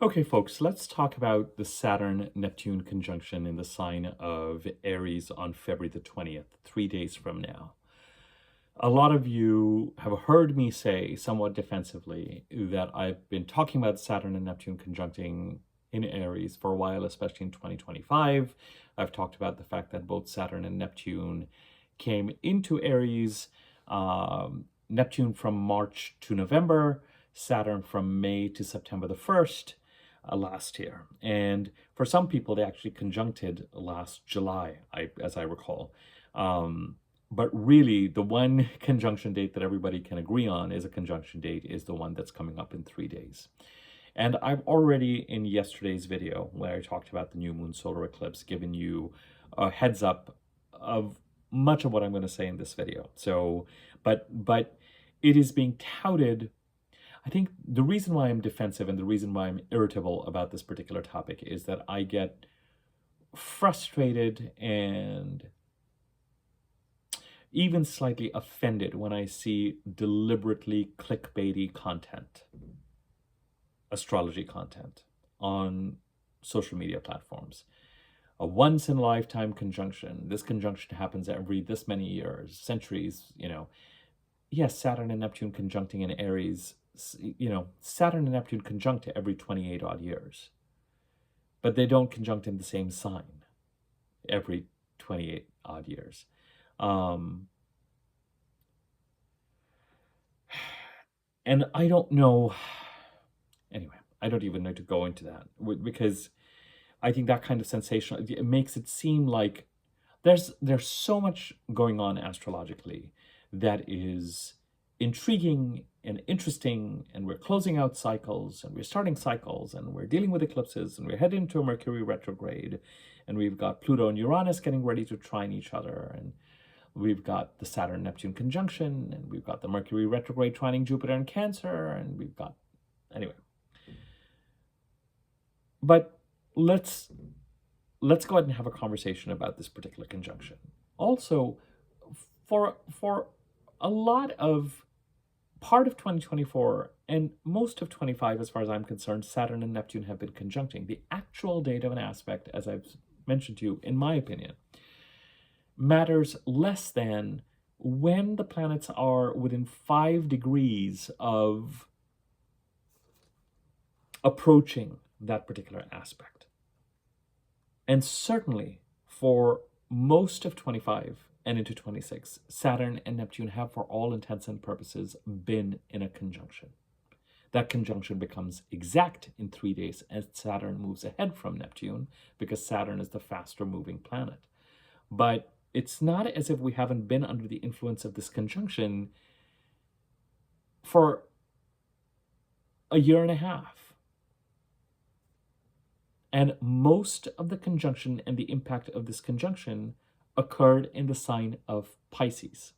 Okay, folks, let's talk about the Saturn-Neptune conjunction in the sign of Aries on February the 20th, 3 days from now. A lot of you have heard me say, somewhat defensively, that I've been talking about Saturn and Neptune conjuncting in Aries for a while, especially in 2025. I've talked about the fact that both Saturn and Neptune came into Aries, Neptune from March to November, Saturn from May to September the 1st. Last year. And for some people, they actually conjuncted last July, as I recall. But really, the one conjunction date that everybody can agree on is a conjunction date is the one that's coming up in 3 days. And I've already, in yesterday's video, where I talked about the new moon solar eclipse, given you a heads up of much of what I'm going to say in this video. So, but it is being touted. I think the reason why I'm defensive and the reason why I'm irritable about this particular topic is that I get frustrated and even slightly offended when I see deliberately clickbaity content, astrology content on social media platforms. A once-in-a-lifetime conjunction. This conjunction happens every this many years, centuries, Yes, Saturn and Neptune conjuncting in Aries, Saturn and Neptune conjunct every 28 odd years, but they don't conjunct in the same sign every 28 odd years. And I don't know, anyway, I don't even need to go into that because I think that kind of sensational, it makes it seem like there's so much going on astrologically that is intriguing and interesting, and we're closing out cycles and we're starting cycles and we're dealing with eclipses and we're heading into a Mercury retrograde and we've got Pluto and Uranus getting ready to trine each other, and we've got the Saturn-Neptune conjunction, and we've got the Mercury retrograde trining Jupiter in Cancer, and we've got, anyway. But let's go ahead and have a conversation about this particular conjunction. Also, for a lot of part of 2024 and most of 25, as far as I'm concerned, Saturn and Neptune have been conjuncting. The actual date of an aspect, as I've mentioned to you, in my opinion, matters less than when the planets are within 5 degrees of approaching that particular aspect. And certainly for most of 25 and into 26, Saturn and Neptune have, for all intents and purposes, been in a conjunction. That conjunction becomes exact in 3 days as Saturn moves ahead from Neptune, because Saturn is the faster moving planet. But it's not as if we haven't been under the influence of this conjunction for a year and a half. And most of the conjunction and the impact of this conjunction occurred in the sign of Pisces.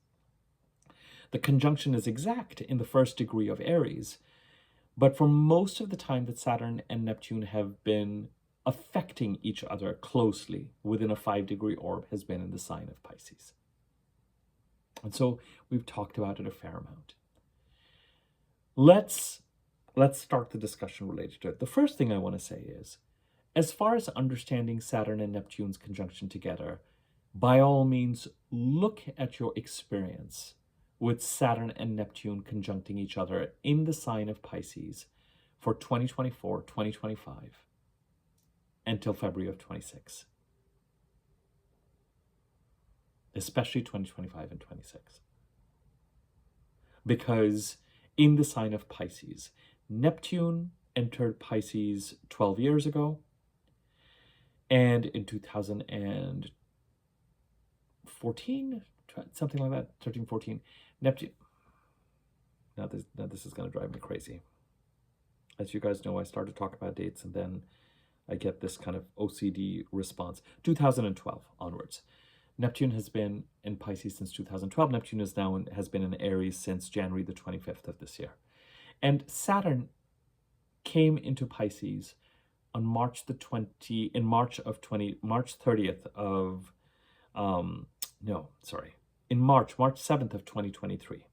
The conjunction is exact in the 1st degree of Aries, but for most of the time that Saturn and Neptune have been affecting each other closely within a 5-degree orb has been in the sign of Pisces. And so we've talked about it a fair amount. Let's start the discussion related to it. The first thing I want to say is, as far as understanding Saturn and Neptune's conjunction together, by all means, look at your experience with Saturn and Neptune conjuncting each other in the sign of Pisces for 2024, 2025, until February of 26, especially 2025 and 26. Because in the sign of Pisces, Neptune entered Pisces 12 years ago, and in 2014, something like that, 13, 14, Neptune. Now this is going to drive me crazy. As you guys know, I start to talk about dates and then I get this kind of OCD response. 2012 onwards. Neptune has been in Pisces since 2012. Neptune has been in Aries since January the 25th of this year. And Saturn came into Pisces on March 30th of, March 7th of 2023.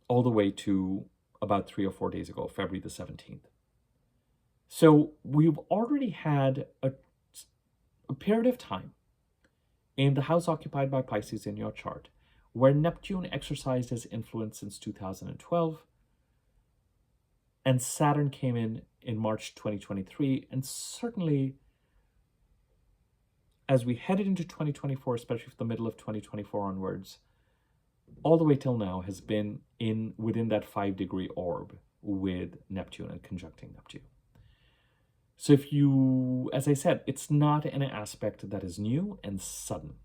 All the way to about 3 or 4 days ago, February the 17th. So we've already had a period of time in the house occupied by Pisces in your chart where Neptune exercised his influence since 2012, and Saturn came in March 2023, and certainly as we headed into 2024, especially from the middle of 2024 onwards, all the way till now has been within that 5-degree orb with Neptune and conjuncting Neptune. So if you, as I said, it's not an aspect that is new and sudden.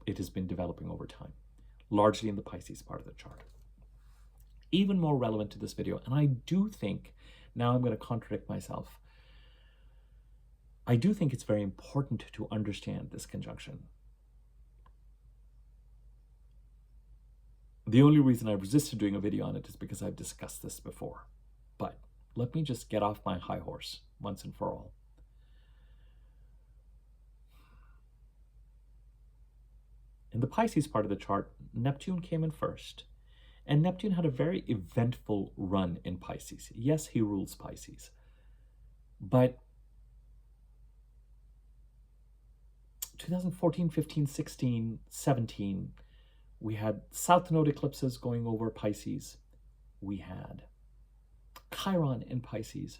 It has been developing over time, largely in the Pisces part of the chart. Even more relevant to this video, and I do think, now I'm going to contradict myself, I do think it's very important to understand this conjunction. The only reason I've resisted doing a video on it is because I've discussed this before. But let me just get off my high horse once and for all. In the Pisces part of the chart, Neptune came in first. And Neptune had a very eventful run in Pisces. Yes, he rules Pisces. But 2014, 15, 16, 17, we had South Node eclipses going over Pisces. We had Chiron in Pisces.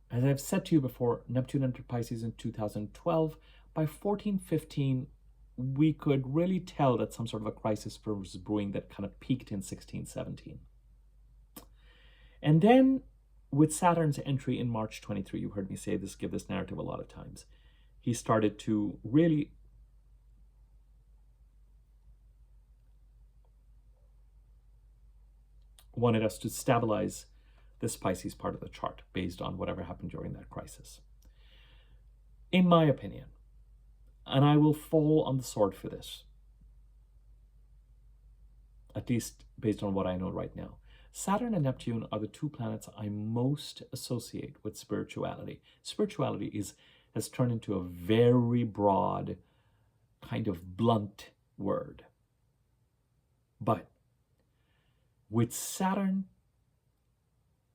As I've said to you before, Neptune entered Pisces in 2012. By 14, 15, we could really tell that some sort of a crisis was brewing that kind of peaked in 16, 17. And then with Saturn's entry in March 23, you heard me say this, give this narrative a lot of times, he started to really wanted us to stabilize this Pisces part of the chart based on whatever happened during that crisis. In my opinion, and I will fall on the sword for this, at least based on what I know right now, Saturn and Neptune are the two planets I most associate with spirituality. Spirituality has turned into a very broad, kind of blunt word. But with Saturn,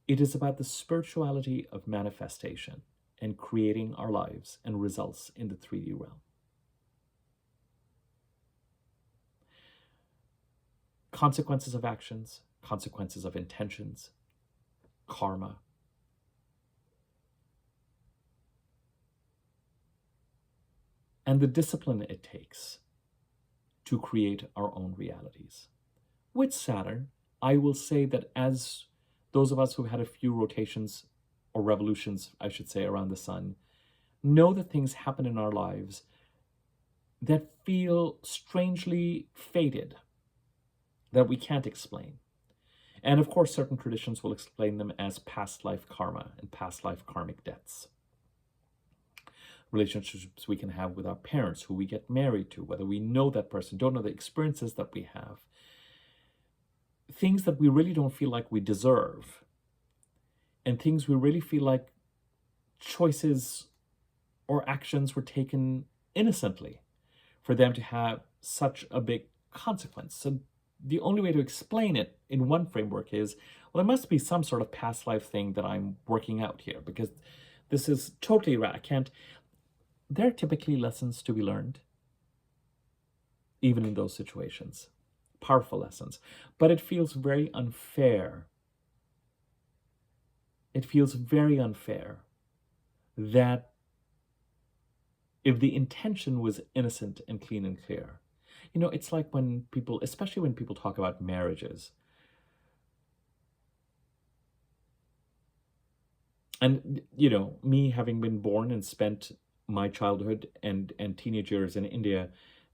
it is about the spirituality of manifestation and creating our lives and results in the 3D realm. Consequences of actions, consequences of intentions, karma. And the discipline it takes to create our own realities. With Saturn, I will say that as those of us who had a few rotations or revolutions, I should say, around the sun, know that things happen in our lives that feel strangely fated, that we can't explain. And of course, certain traditions will explain them as past life karma and past life karmic debts. Relationships we can have with our parents, who we get married to, whether we know that person, don't know the experiences that we have. Things that we really don't feel like we deserve. And things we really feel like choices or actions were taken innocently for them to have such a big consequence. So the only way to explain it in one framework is, well, there must be some sort of past life thing that I'm working out here, because this is totally right. I can't. There are typically lessons to be learned, even in those situations. Powerful lessons. But it feels very unfair. It feels very unfair that if the intention was innocent and clean and clear, you know, it's like when people, especially when people talk about marriages. And, you know, me having been born and spent my childhood and teenage years in India,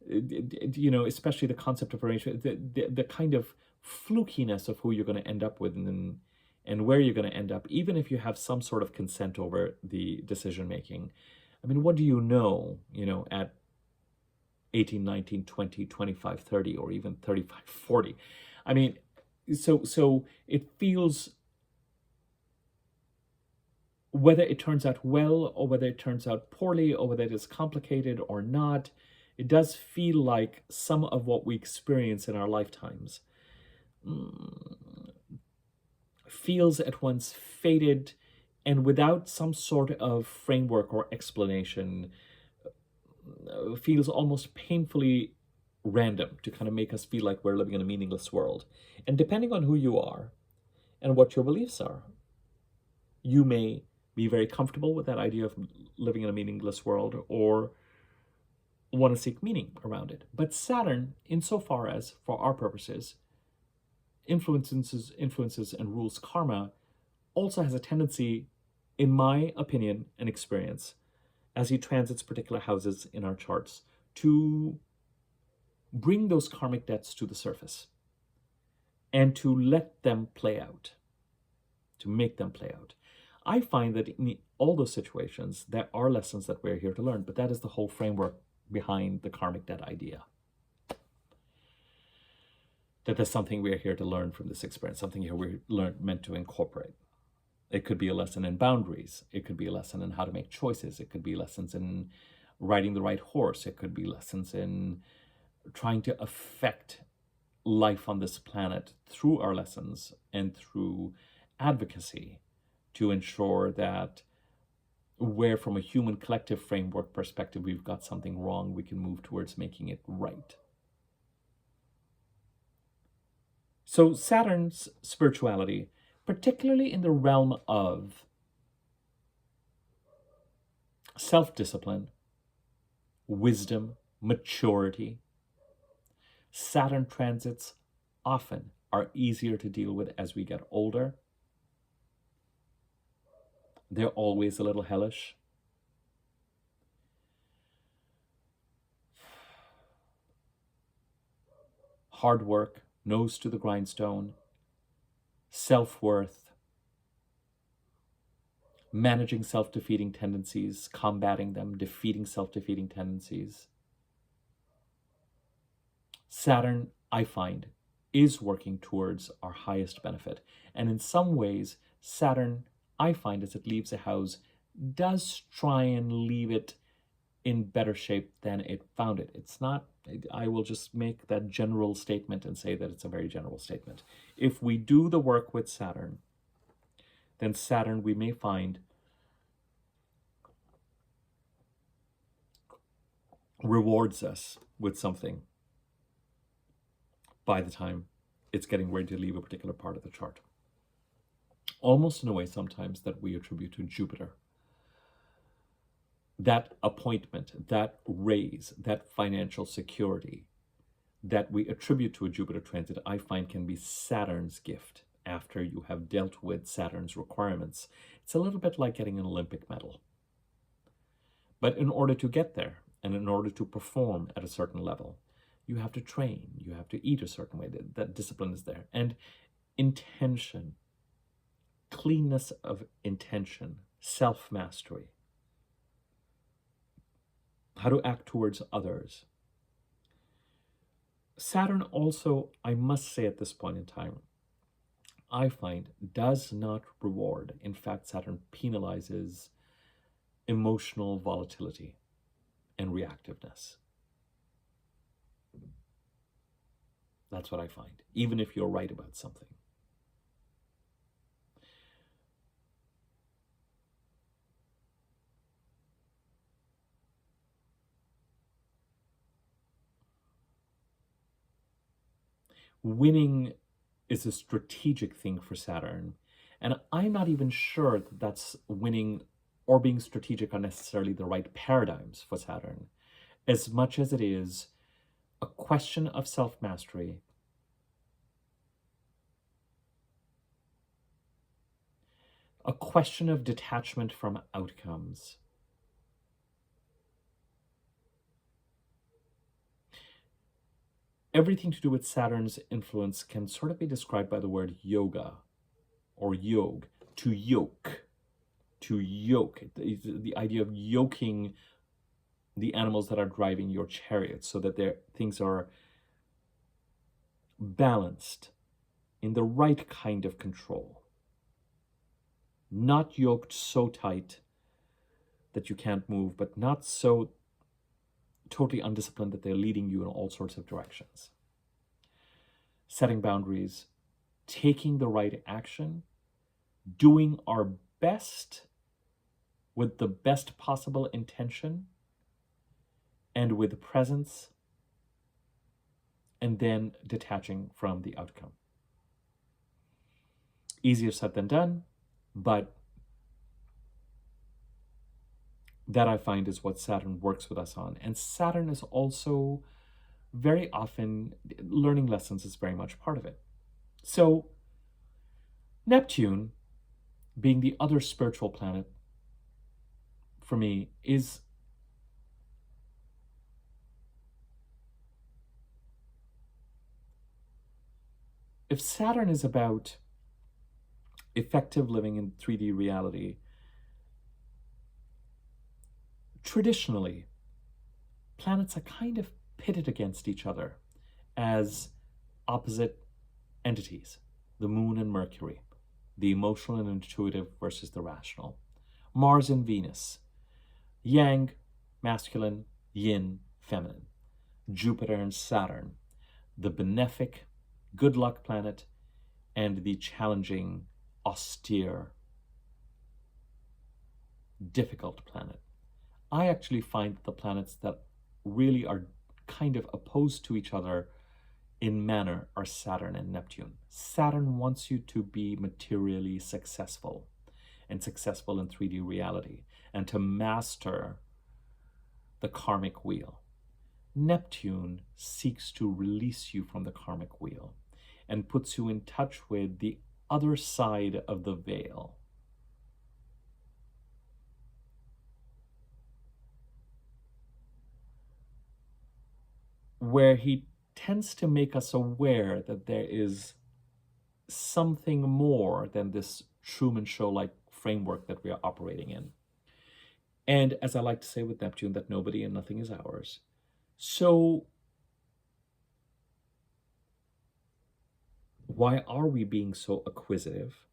you know, especially the concept of arrangement, the kind of flukiness of who you're going to end up with and where you're going to end up, even if you have some sort of consent over the decision making. I mean, what do you know, at 18, 19, 20, 25, 30, or even 35, 40? I mean, so it feels, whether it turns out well or whether it turns out poorly or whether it is complicated or not, it does feel like some of what we experience in our lifetimes feels at once fated and without some sort of framework or explanation, feels almost painfully random to kind of make us feel like we're living in a meaningless world. And depending on who you are and what your beliefs are, you may be very comfortable with that idea of living in a meaningless world or want to seek meaning around it. But Saturn, insofar as, for our purposes, influences and rules karma, also has a tendency, in my opinion and experience, as he transits particular houses in our charts, to bring those karmic debts to the surface and to let them play out, to make them play out. I find that in all those situations, there are lessons that we're here to learn, but that is the whole framework behind the karmic debt idea. That there's something we're here to learn from this experience, something here we're meant to incorporate. It could be a lesson in boundaries. It could be a lesson in how to make choices. It could be lessons in riding the right horse. It could be lessons in trying to affect life on this planet through our lessons and through advocacy to ensure that where from a human collective framework perspective we've got something wrong, we can move towards making it right. So Saturn's spirituality, particularly in the realm of self-discipline, wisdom, maturity, Saturn transits often are easier to deal with as we get older. They're always a little hellish. Hard work, nose to the grindstone, self-worth, managing self-defeating tendencies, combating them, defeating self-defeating tendencies. Saturn, I find, is working towards our highest benefit. And in some ways, Saturn, I find, as it leaves a house, does try and leave it in better shape than it found it. It's not, I will just make that general statement and say that it's a very general statement. If we do the work with Saturn, then Saturn, we may find, rewards us with something by the time it's getting ready to leave a particular part of the chart. Almost in a way sometimes that we attribute to Jupiter. That appointment, that raise, that financial security that we attribute to a Jupiter transit, I find can be Saturn's gift after you have dealt with Saturn's requirements. It's a little bit like getting an Olympic medal. But in order to get there, and in order to perform at a certain level, you have to train, you have to eat a certain way, that discipline is there. And intention, cleanness of intention, self-mastery, how to act towards others. Saturn also, I must say at this point in time, I find does not reward. In fact, Saturn penalizes emotional volatility and reactiveness. That's what I find, even if you're right about something. Winning is a strategic thing for Saturn, and I'm not even sure that that's winning or being strategic are necessarily the right paradigms for Saturn, as much as it is a question of self-mastery, a question of detachment from outcomes. Everything to do with Saturn's influence can sort of be described by the word yoga or yog, to yoke. To yoke, the idea of yoking the animals that are driving your chariot so that things are balanced in the right kind of control. Not yoked so tight that you can't move, but not so totally undisciplined, that they're leading you in all sorts of directions. Setting boundaries, taking the right action, doing our best with the best possible intention and with presence, and then detaching from the outcome. Easier said than done, but that I find is what Saturn works with us on. And Saturn is also very often, learning lessons is very much part of it. So Neptune, being the other spiritual planet for me, is if Saturn is about effective living in 3D reality, traditionally, planets are kind of pitted against each other as opposite entities, the Moon and Mercury, the emotional and intuitive versus the rational. Mars and Venus, Yang, masculine, Yin, feminine. Jupiter and Saturn, the benefic, good luck planet, and the challenging, austere, difficult planet. I actually find that the planets that really are kind of opposed to each other in manner are Saturn and Neptune. Saturn wants you to be materially successful and successful in 3D reality and to master the karmic wheel. Neptune seeks to release you from the karmic wheel and puts you in touch with the other side of the veil. Where he tends to make us aware that there is something more than this Truman Show-like framework that we are operating in. And as I like to say with Neptune, that nobody and nothing is ours. So why are we being so acquisitive?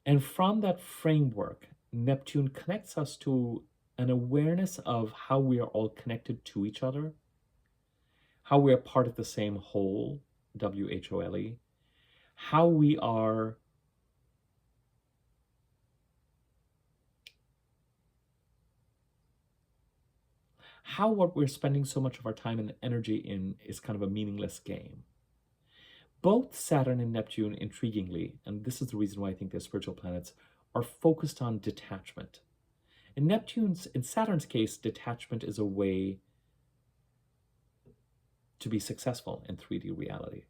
And from that framework, Neptune connects us to an awareness of how we are all connected to each other, how we are part of the same whole, W-H-O-L-E, how we are what we're spending so much of our time and energy in is kind of a meaningless game. Both Saturn and Neptune, intriguingly, and this is the reason why I think they're spiritual planets, are focused on detachment. In Saturn's case, detachment is a way to be successful in 3D reality.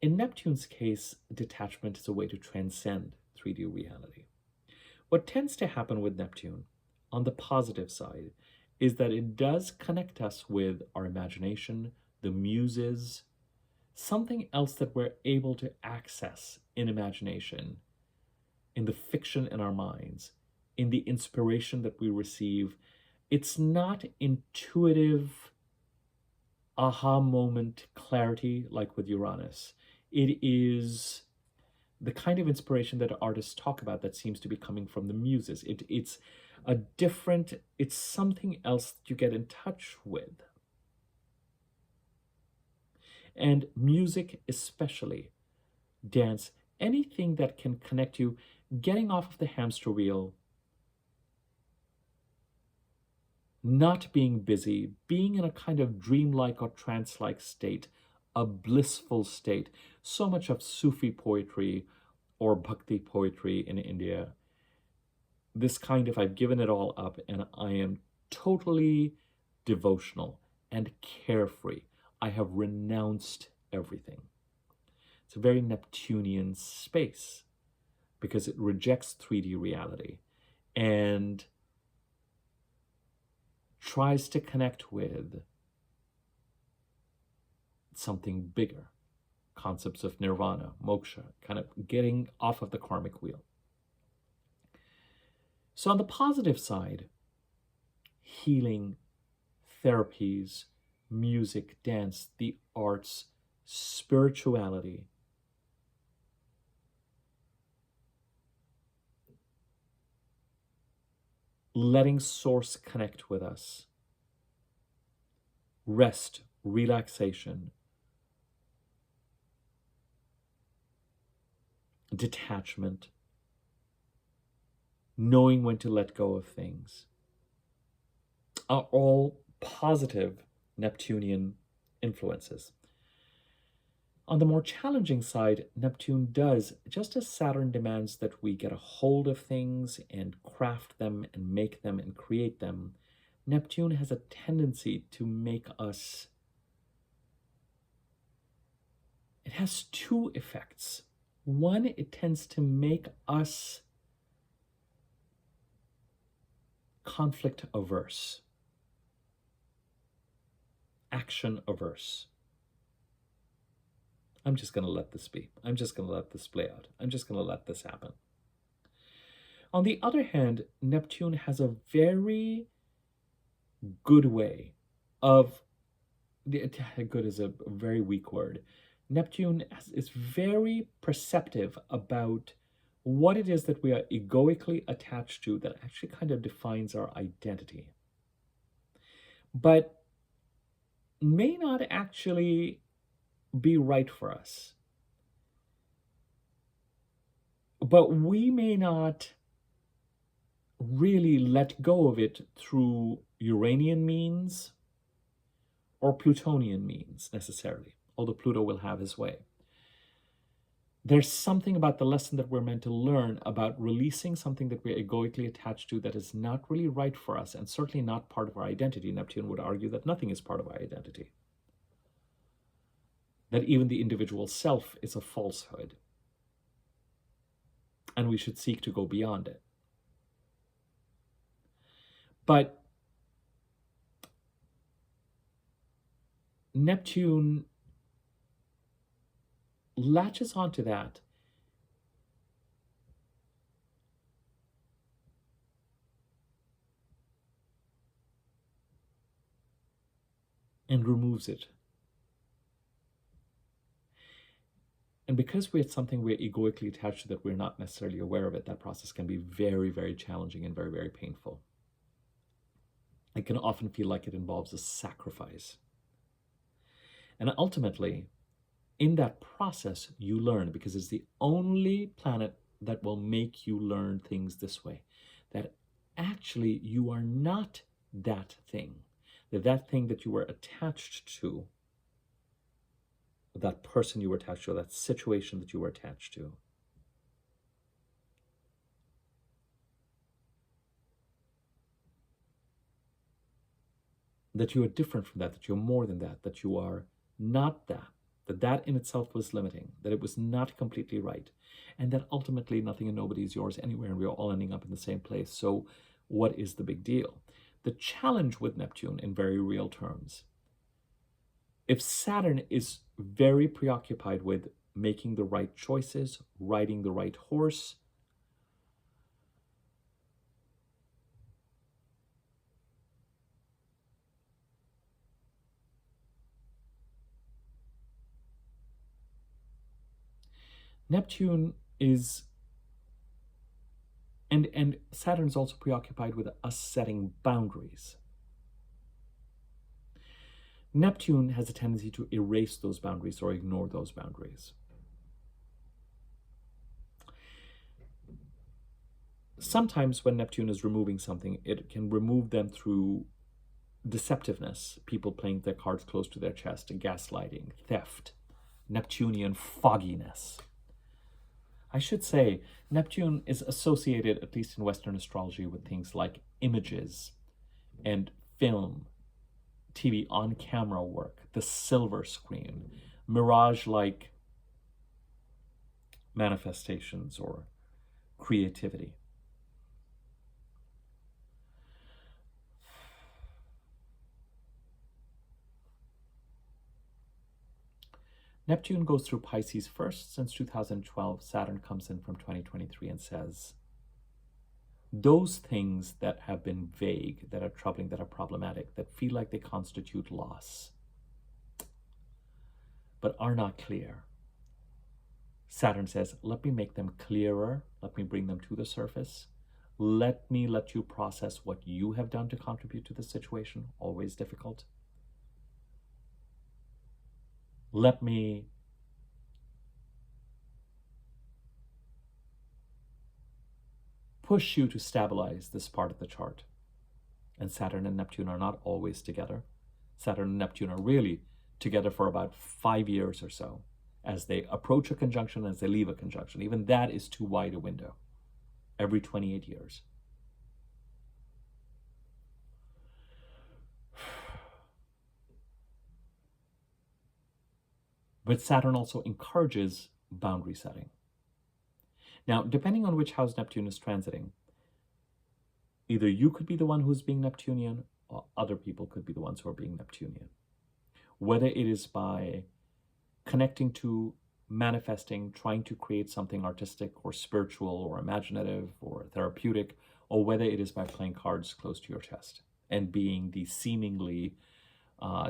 In Neptune's case, detachment is a way to transcend 3D reality. What tends to happen with Neptune, on the positive side, is that it does connect us with our imagination, the muses, something else that we're able to access in imagination, in the fiction in our minds, in the inspiration that we receive. It's not intuitive, aha moment clarity like with Uranus. It is the kind of inspiration that artists talk about that seems to be coming from the muses. It's something else that you get in touch with. And music especially, dance, anything that can connect you, getting off of the hamster wheel, not being busy, being in a kind of dreamlike or trance-like state, a blissful state. So much of Sufi poetry or Bhakti poetry in India, this kind of, I've given it all up and I am totally devotional and carefree. I have renounced everything. It's a very Neptunian space because it rejects 3D reality and tries to connect with something bigger, concepts of nirvana, moksha, kind of getting off of the karmic wheel. So on the positive side, healing, therapies, music, dance, the arts, spirituality, letting Source connect with us, rest, relaxation, detachment, knowing when to let go of things, are all positive Neptunian influences. On the more challenging side, Neptune does, just as Saturn demands that we get a hold of things and craft them and make them and create them, Neptune has a tendency to make us. It has two effects. One, it tends to make us conflict averse, action averse. I'm just going to let this be. I'm just going to let this play out. I'm just going to let this happen. On the other hand, Neptune has a very good way of, good is a very weak word. Neptune is very perceptive about what it is that we are egoically attached to that actually kind of defines our identity, but may not actually be right for us. But we may not really let go of it through Uranian means or Plutonian means necessarily, although Pluto will have his way. There's something about the lesson that we're meant to learn about releasing something that we're egoically attached to that is not really right for us and certainly not part of our identity. Neptune would argue that nothing is part of our identity, that even the individual self is a falsehood, and we should seek to go beyond it. But Neptune latches onto that and removes it. And because it's something we're egoically attached to that we're not necessarily aware of it, that process can be very, very challenging and very, very painful. It can often feel like it involves a sacrifice. And ultimately, in that process, you learn, because it's the only planet that will make you learn things this way, that actually you are not that thing, that thing that you were attached to, that person you were attached to, that situation that you were attached to, that you are different from that you're more than that you are not that in itself was limiting, that it was not completely right, and that ultimately nothing and nobody is yours anywhere, and we're all ending up in the same place. So what is the big deal? The challenge with Neptune, in very real terms, if Saturn is very preoccupied with making the right choices, riding the right horse, Neptune is, and Saturn's also preoccupied with us setting boundaries. Neptune has a tendency to erase those boundaries or ignore those boundaries. Sometimes when Neptune is removing something, it can remove them through deceptiveness, people playing their cards close to their chest, gaslighting, theft, Neptunian fogginess. I should say, Neptune is associated, at least in Western astrology, with things like images and film, TV on-camera work, the silver screen, mirage-like manifestations or creativity. Neptune goes through Pisces first. Since 2012, Saturn comes in from 2023 and says, those things that have been vague, that are troubling, that are problematic, that feel like they constitute loss, but are not clear. Saturn says, let me make them clearer. Let me bring them to the surface. Let me let you process what you have done to contribute to the situation. Always difficult. Let me push you to stabilize this part of the chart. And Saturn and Neptune are not always together. Saturn and Neptune are really together for about 5 years or so, as they approach a conjunction, as they leave a conjunction. Even that is too wide a window, every 28 years. But Saturn also encourages boundary setting. Now, depending on which house Neptune is transiting, either you could be the one who's being Neptunian, or other people could be the ones who are being Neptunian. Whether it is by connecting to, manifesting, trying to create something artistic or spiritual or imaginative or therapeutic, or whether it is by playing cards close to your chest and being the seemingly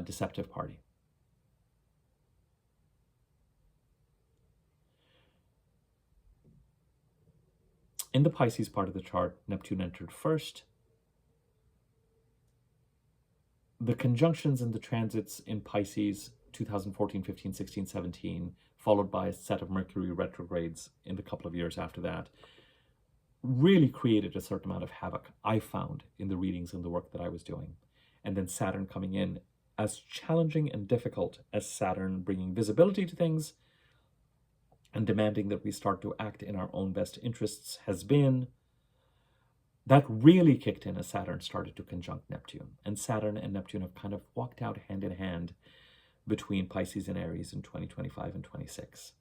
deceptive party. In the Pisces part of the chart, Neptune entered first. The conjunctions and the transits in Pisces 2014, 15, 16, 17, followed by a set of Mercury retrogrades in the couple of years after that, really created a certain amount of havoc, I found, in the readings and the work that I was doing. And then Saturn coming in, as challenging and difficult as Saturn bringing visibility to things and demanding that we start to act in our own best interests has been, that really kicked in as Saturn started to conjunct Neptune. And Saturn and Neptune have kind of walked out hand in hand between Pisces and Aries in 2025 and 26.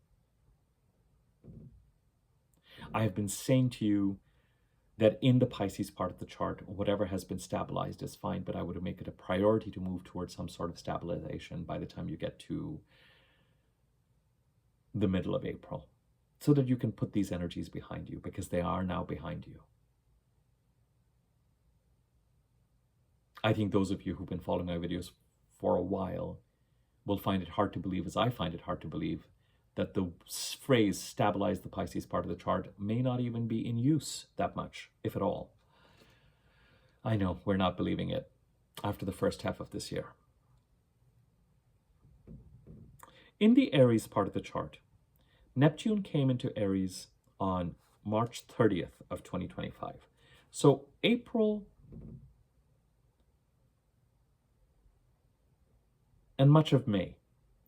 I have been saying to you that in the Pisces part of the chart, whatever has been stabilized is fine, but I would make it a priority to move towards some sort of stabilization by the time you get to the middle of April, so that you can put these energies behind you, because they are now behind you. I think those of you who've been following my videos for a while will find it hard to believe, as I find it hard to believe, that the phrase stabilize the Pisces part of the chart may not even be in use that much, if at all. I know, we're not believing it after the first half of this year. In the Aries part of the chart, Neptune came into Aries on March 30th of 2025. So April and much of May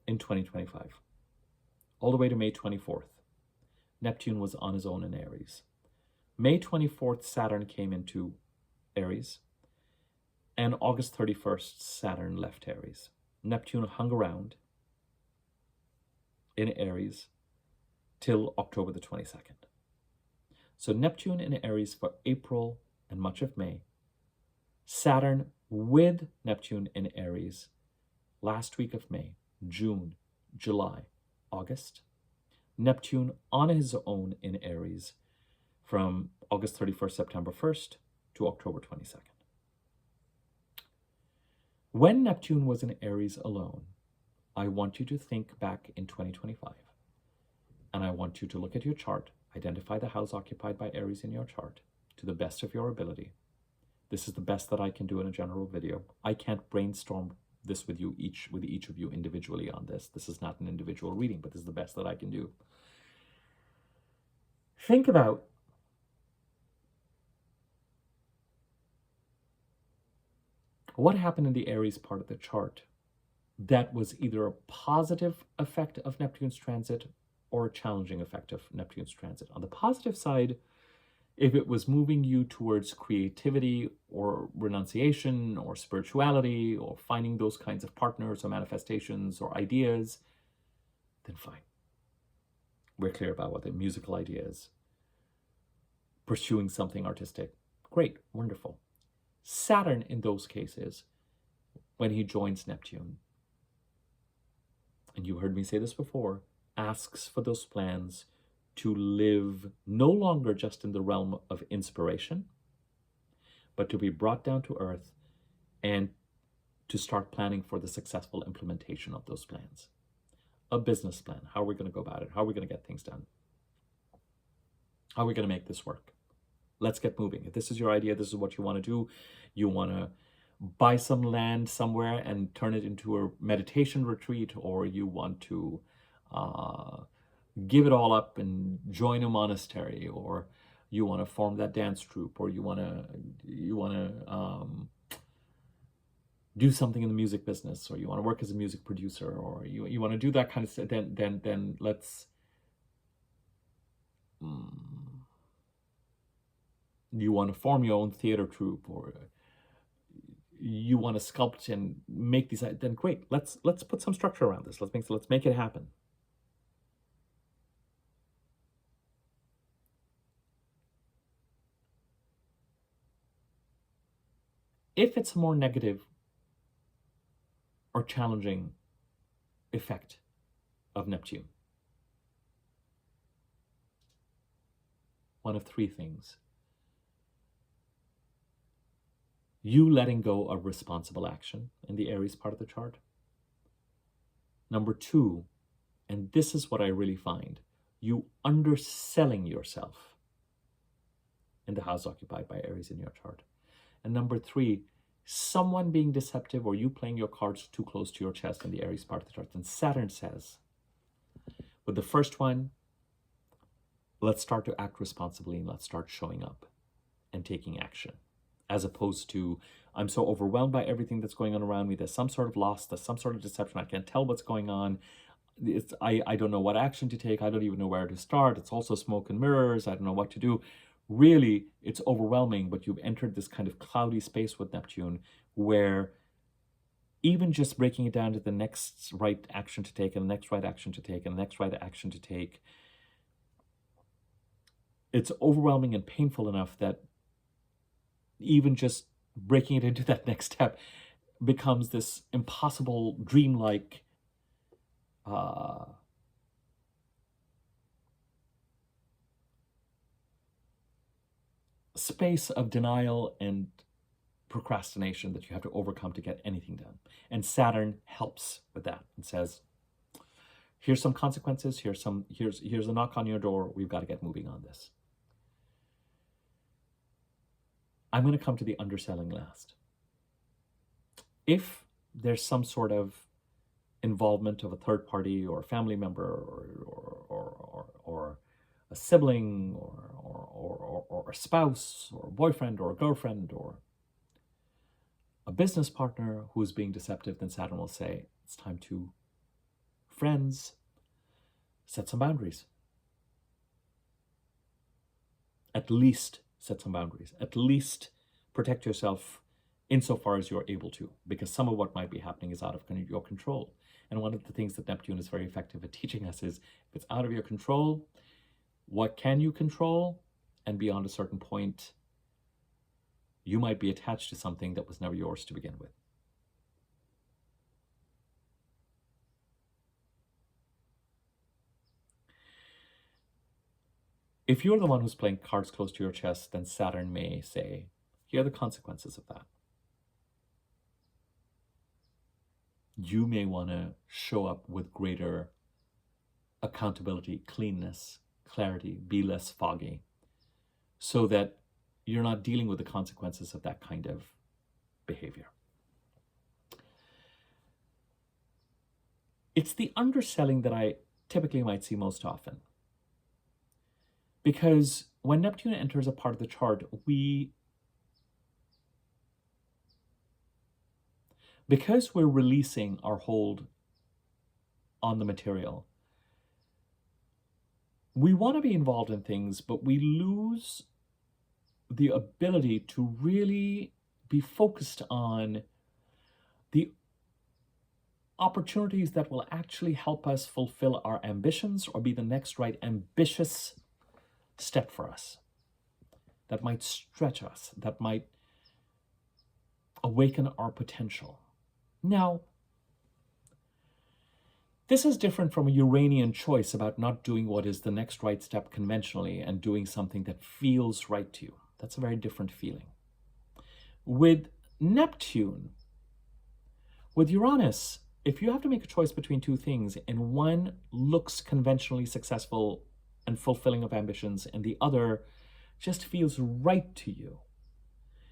in 2025, all the way to May 24th, Neptune was on his own in Aries. May 24th, Saturn came into Aries, and August 31st, Saturn left Aries. Neptune hung around in Aries till October the 22nd. So Neptune in Aries for April and much of May. Saturn with Neptune in Aries last week of May, June, July, August. Neptune on his own in Aries from August 31st, September 1st to October 22nd. When Neptune was in Aries alone, I want you to think back in 2025. And I want you to look at your chart, identify the house occupied by Aries in your chart to the best of your ability. This is the best that I can do in a general video. I can't brainstorm this with each of you individually on this. This is not an individual reading, but this is the best that I can do. Think about what happened in the Aries part of the chart that was either a positive effect of Neptune's transit or a challenging effect of Neptune's transit. On the positive side, if it was moving you towards creativity or renunciation or spirituality or finding those kinds of partners or manifestations or ideas, then fine. We're clear about what the musical idea is. Pursuing something artistic, great, wonderful. Saturn in those cases, when he joins Neptune, and you heard me say this before, asks for those plans to live no longer just in the realm of inspiration, but to be brought down to earth and to start planning for the successful implementation of those plans. A business plan. How are we going to go about it? How are we going to get things done? How are we going to make this work? let's get moving. If this is your idea, this is what you want to do. You want to buy some land somewhere and turn it into a meditation retreat, or you want to uh, give it all up and join a monastery, or you want to form that dance troupe, or you want to do something in the music business, or you want to work as a music producer, or you want to do that kind of stuff, then let's you want to form your own theater troupe, or you want to sculpt and make these, then great, let's put some structure around this. Let's make it happen. If it's a more negative or challenging effect of Neptune, one of three things: you letting go of responsible action in the Aries part of the chart. Number two, and this is what I really find, you underselling yourself in the house occupied by Aries in your chart. And number three, someone being deceptive, or you playing your cards too close to your chest in the Aries part of the chart. And Saturn says, with the first one, let's start to act responsibly and let's start showing up and taking action, as opposed to, I'm so overwhelmed by everything that's going on around me. There's some sort of loss, there's some sort of deception. I can't tell what's going on. I don't know what action to take. I don't even know where to start. It's also smoke and mirrors. I don't know what to do. Really, it's overwhelming, but you've entered this kind of cloudy space with Neptune, where even just breaking it down to the next right action to take, and the next right action to take, and the next right action to take, it's overwhelming and painful enough that even just breaking it into that next step becomes this impossible, dreamlike space of denial and procrastination that you have to overcome to get anything done. And Saturn helps with that and says, here's some consequences, here's a knock on your door, we've got to get moving on this. I'm going to come to the underselling last. If there's some sort of involvement of a third party or a family member or a sibling or a spouse or a boyfriend or a girlfriend or a business partner who is being deceptive, then Saturn will say, it's time to, friends, set some boundaries. At least set some boundaries. At least protect yourself insofar as you're able to, because some of what might be happening is out of your control. And one of the things that Neptune is very effective at teaching us is, if it's out of your control, what can you control? And beyond a certain point, you might be attached to something that was never yours to begin with. If you're the one who's playing cards close to your chest, then Saturn may say, here are the consequences of that. You may want to show up with greater accountability, cleanness, clarity, be less foggy, so that you're not dealing with the consequences of that kind of behavior. It's the underselling that I typically might see most often. Because when Neptune enters a part of the chart, because we're releasing our hold on the material, we want to be involved in things, but we lose the ability to really be focused on the opportunities that will actually help us fulfill our ambitions or be the next right ambitious step for us, that might stretch us, that might awaken our potential. Now, this is different from a Uranian choice about not doing what is the next right step conventionally and doing something that feels right to you. That's a very different feeling. With Neptune, with Uranus, if you have to make a choice between two things and one looks conventionally successful and fulfilling of ambitions and the other just feels right to you.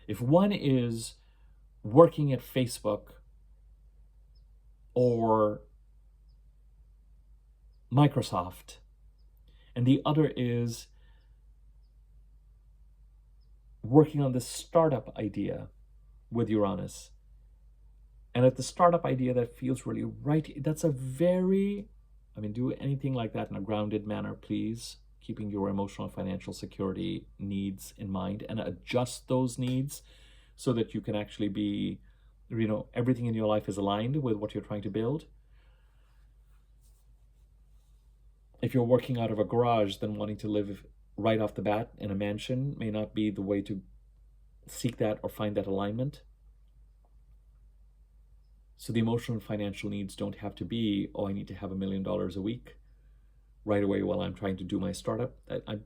If one is working at Facebook or Microsoft, and the other is working on this startup idea with Uranus, and at the startup idea that feels really right, that's a very, do anything like that in a grounded manner, please, keeping your emotional and financial security needs in mind, and adjust those needs so that you can actually be, everything in your life is aligned with what you're trying to build. If you're working out of a garage, then wanting to live right off the bat in a mansion may not be the way to seek that or find that alignment. So the emotional and financial needs don't have to be, oh, I need to have $1 million a week right away while I'm trying to do my startup.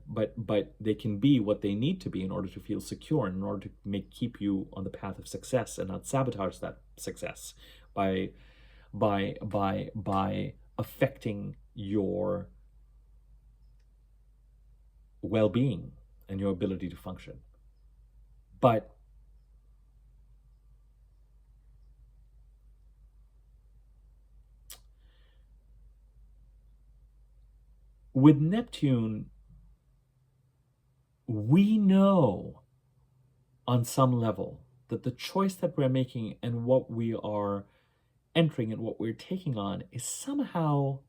But they can be what they need to be in order to feel secure, in order to keep you on the path of success and not sabotage that success by affecting your well-being and your ability to function. But with Neptune, we know on some level that the choice that we're making and what we are entering and what we're taking on is somehow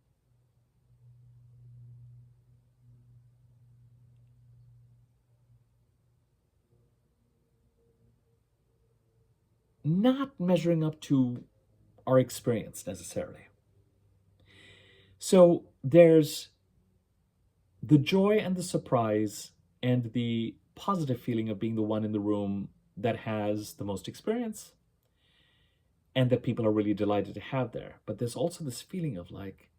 not measuring up to our experience necessarily. So there's the joy and the surprise and the positive feeling of being the one in the room that has the most experience and that people are really delighted to have there. But there's also this feeling of like,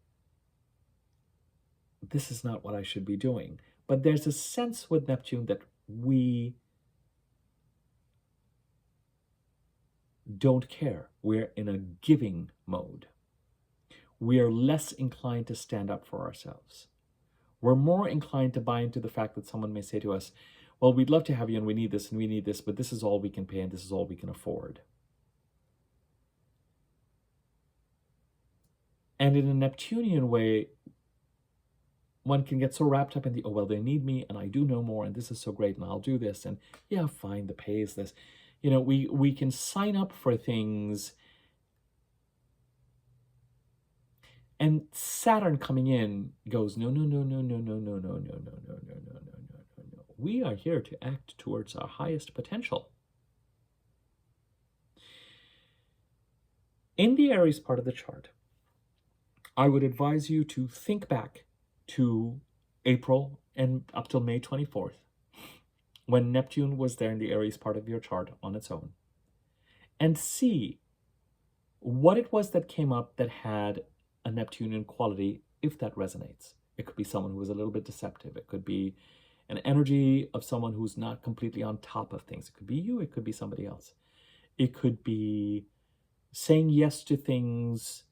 this is not what I should be doing. But there's a sense with Neptune that we don't care. We're in a giving mode. We are less inclined to stand up for ourselves. We're more inclined to buy into the fact that someone may say to us, well, we'd love to have you and we need this, but this is all we can pay and this is all we can afford. And in a Neptunian way, one can get so wrapped up in the, oh, well, they need me and I do know more and this is so great and I'll do this. And yeah, fine, the pay is this. We can sign up for things. And Saturn coming in goes, no, no, no, no, no, no, no, no, no, no, no, no, no, no, no, no, no. We are here to act towards our highest potential. In the Aries part of the chart, I would advise you to think back to April and up till May 24th, when Neptune was there in the Aries part of your chart on its own, and see what it was that came up that had a Neptunian quality, if that resonates. It could be someone who was a little bit deceptive. It could be an energy of someone who's not completely on top of things. It could be you, it could be somebody else. It could be saying yes to things,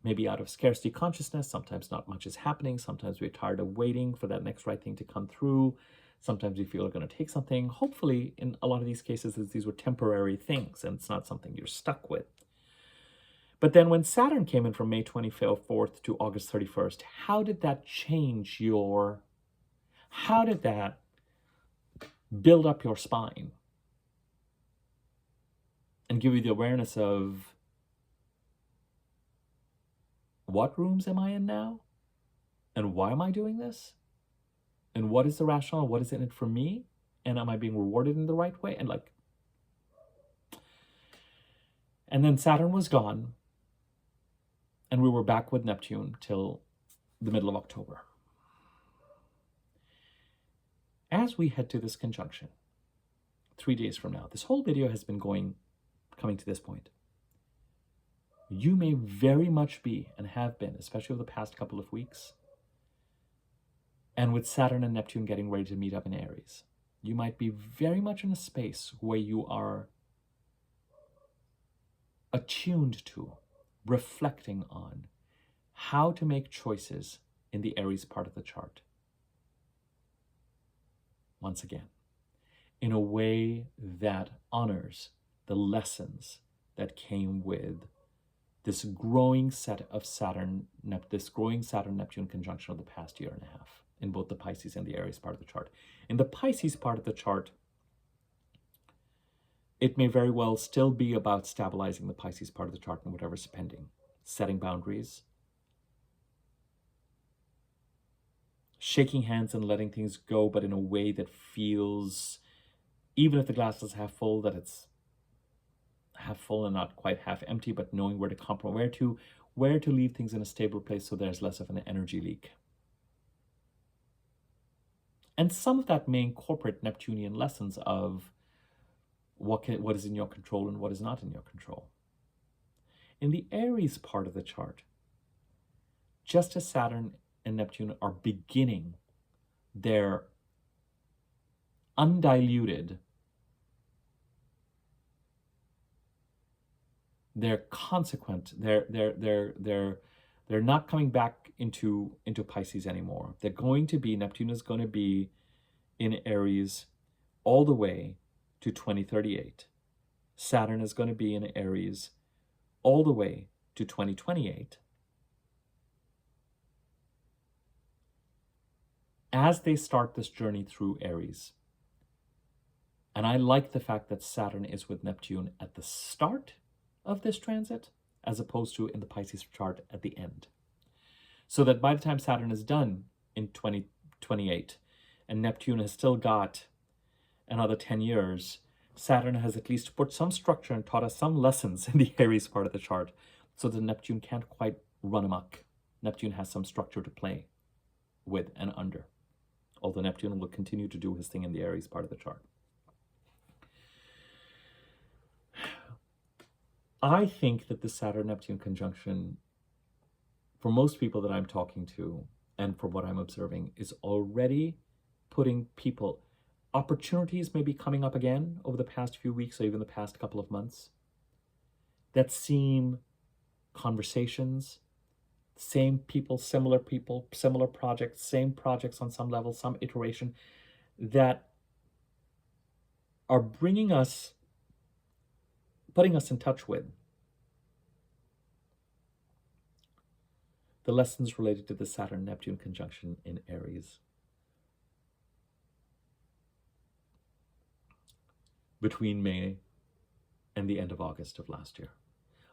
maybe out of scarcity consciousness. Sometimes not much is happening. Sometimes we're tired of waiting for that next right thing to come through. Sometimes we feel we're going to take something. Hopefully, in a lot of these cases, these were temporary things and it's not something you're stuck with. But then when Saturn came in from May 24th to August 31st, how did that change how did that build up your spine and give you the awareness of, what rooms am I in now? And why am I doing this? And what is the rationale? What is in it for me? And am I being rewarded in the right way? And then Saturn was gone. And we were back with Neptune till the middle of October. As we head to this conjunction, 3 days from now, this whole video has been coming to this point. You may very much be, and have been, especially over the past couple of weeks, and with Saturn and Neptune getting ready to meet up in Aries, you might be very much in a space where you are attuned to, reflecting on how to make choices in the Aries part of the chart. Once again, in a way that honors the lessons that came with this growing set of this growing Saturn-Neptune conjunction of the past year and a half in both the Pisces and the Aries part of the chart. In the Pisces part of the chart, it may very well still be about stabilizing the Pisces part of the chart and whatever's pending, setting boundaries, shaking hands and letting things go, but in a way that feels, even if the glass is half full, that it's half full and not quite half empty, but knowing where to compromise, where to leave things in a stable place so there's less of an energy leak. And some of that may incorporate Neptunian lessons of what is in your control and what is not in your control. In the Aries part of the chart, just as Saturn and Neptune are beginning their undiluted, they're consequent, they're not coming back into Pisces anymore. They're going to be, Neptune is going to be in Aries all the way to 2038. Saturn is going to be in Aries all the way to 2028. As they start this journey through Aries, and I like the fact that Saturn is with Neptune at the start of this transit, as opposed to in the Pisces chart at the end. So that by the time Saturn is done in 2028, and Neptune has still got another 10 years, Saturn has at least put some structure and taught us some lessons in the Aries part of the chart, so that Neptune can't quite run amok. Neptune has some structure to play with and under, although Neptune will continue to do his thing in the Aries part of the chart. I think that the Saturn-Neptune conjunction, for most people that I'm talking to, and from what I'm observing, is already putting people, opportunities may be coming up again over the past few weeks or even the past couple of months that seem conversations, same people, similar projects, same projects on some level, some iteration, that are putting us in touch with the lessons related to the Saturn-Neptune conjunction in Aries between May and the end of August of last year.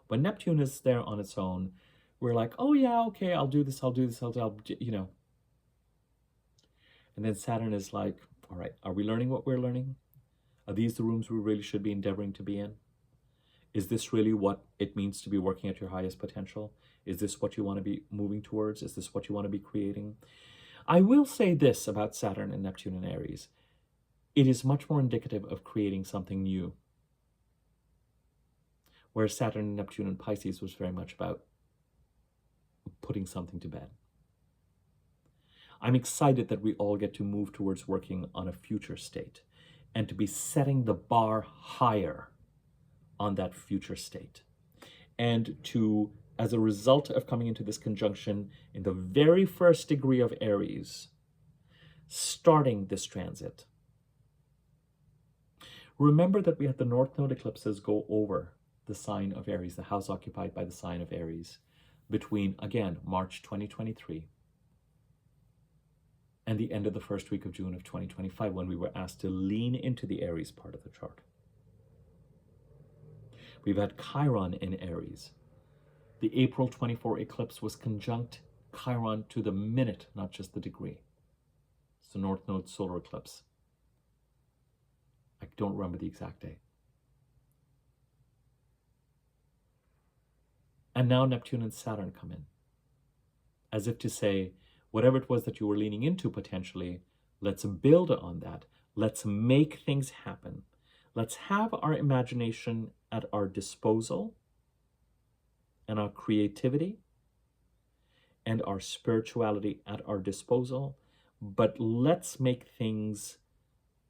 When Neptune is there on its own, we're like, oh yeah, okay, I'll do this, you know. And then Saturn is like, all right, are we learning what we're learning? Are these the rooms we really should be endeavoring to be in? Is this really what it means to be working at your highest potential? Is this what you want to be moving towards? Is this what you want to be creating? I will say this about Saturn and Neptune and Aries. It is much more indicative of creating something new. Whereas Saturn and Neptune and Pisces was very much about putting something to bed. I'm excited that we all get to move towards working on a future state and to be setting the bar higher on that future state. And to, as a result of coming into this conjunction in the very first degree of Aries, starting this transit. Remember that we had the North Node eclipses go over the sign of Aries, the house occupied by the sign of Aries, between, again, March 2023 and the end of the first week of June of 2025, when we were asked to lean into the Aries part of the chart. We've had Chiron in Aries. The April 24 eclipse was conjunct Chiron to the minute, not just the degree. It's the North Node solar eclipse. I don't remember the exact day. And now Neptune and Saturn come in, as if to say, whatever it was that you were leaning into potentially, let's build on that. Let's make things happen. Let's have our imagination at our disposal and our creativity and our spirituality at our disposal, but let's make things